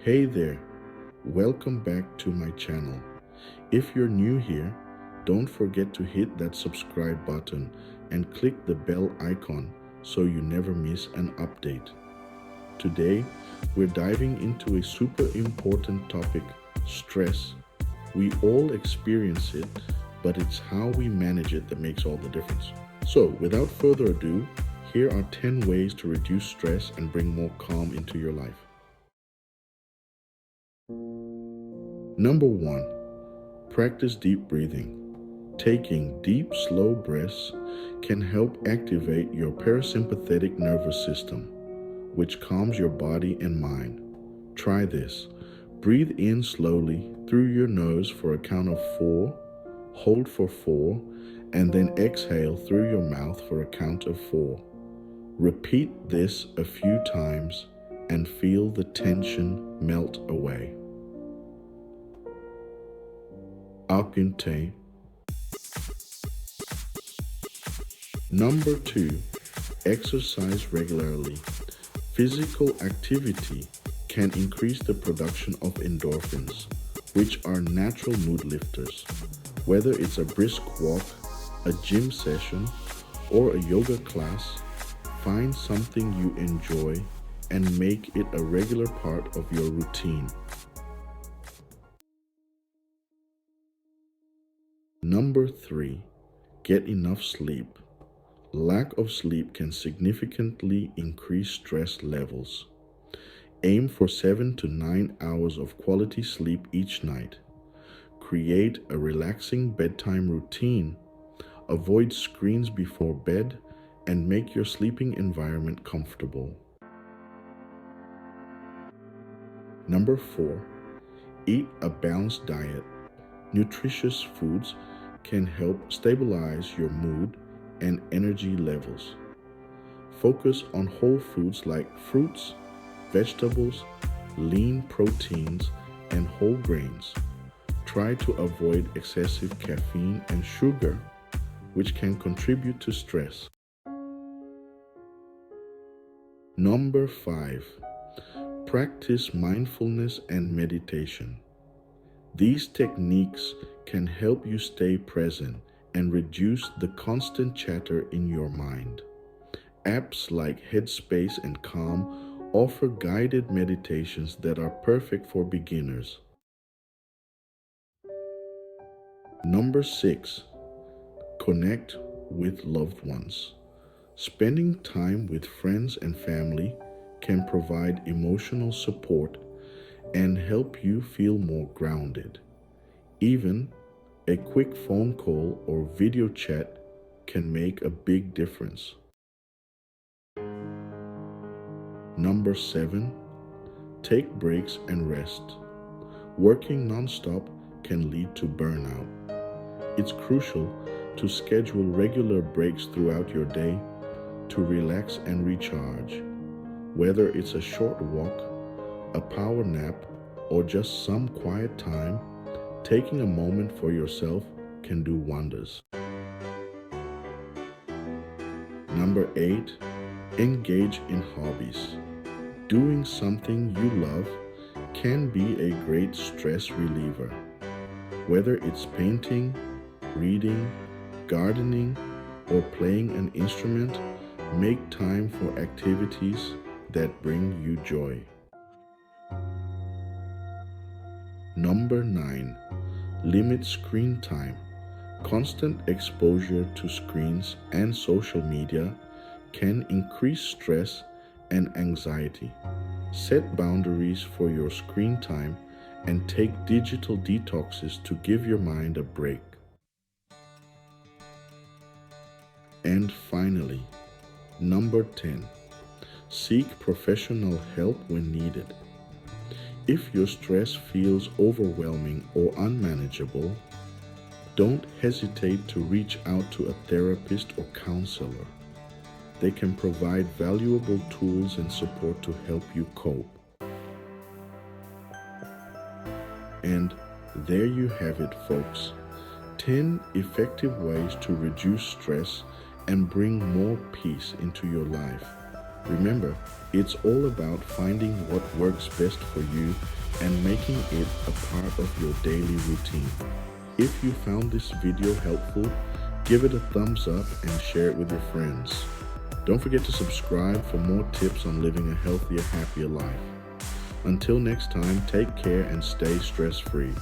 Hey there, welcome back to my channel. If you're new here, don't forget to hit that subscribe button and click the bell icon so you never miss an update. Today, we're diving into a super important topic, stress. We all experience it, but it's how we manage it that makes all the difference. So, without further ado, here are 10 ways to reduce stress and bring more calm into your life. Number 1, practice deep breathing. Taking deep, slow breaths can help activate your parasympathetic nervous system, which calms your body and mind. Try this. Breathe in slowly through your nose for a count of 4, hold for 4, and then exhale through your mouth for a count of 4. Repeat this a few times and feel the tension melt away. Augmente. Number 2, exercise regularly. Physical activity can increase the production of endorphins, which are natural mood lifters. Whether it's a brisk walk, a gym session, or a yoga class, find something you enjoy and make it a regular part of your routine. Number 3, get enough sleep. Lack of sleep can significantly increase stress levels. Aim for 7 to 9 hours of quality sleep each night. Create a relaxing bedtime routine. Avoid screens before bed and make your sleeping environment comfortable. Number 4, eat a balanced diet. Nutritious foods can help stabilize your mood and energy levels. Focus on whole foods like fruits, vegetables, lean proteins, and whole grains. Try to avoid excessive caffeine and sugar, which can contribute to stress. Number 5, practice mindfulness and meditation. These techniques can help you stay present and reduce the constant chatter in your mind. Apps like Headspace and Calm offer guided meditations that are perfect for beginners. Number 6, connect with loved ones. Spending time with friends and family can provide emotional support and help you feel more grounded. Even a quick phone call or video chat can make a big difference. Number 7, take breaks and rest. Working non-stop can lead to burnout. It's crucial to schedule regular breaks throughout your day to relax and recharge. Whether it's a short walk, a power nap, or just some quiet time, taking a moment for yourself can do wonders. Number 8, engage in hobbies. Doing something you love can be a great stress reliever. Whether it's painting, reading, gardening, or playing an instrument, make time for activities that bring you joy. Number 9, limit screen time. Constant exposure to screens and social media can increase stress and anxiety. Set boundaries for your screen time and take digital detoxes to give your mind a break. And finally, number 10, seek professional help when needed. If your stress feels overwhelming or unmanageable, don't hesitate to reach out to a therapist or counselor. They can provide valuable tools and support to help you cope. And there you have it, folks. 10 effective ways to reduce stress and bring more peace into your life. Remember, it's all about finding what works best for you and making it a part of your daily routine. If you found this video helpful, give it a thumbs up and share it with your friends. Don't forget to subscribe for more tips on living a healthier, happier life. Until next time, take care and stay stress-free.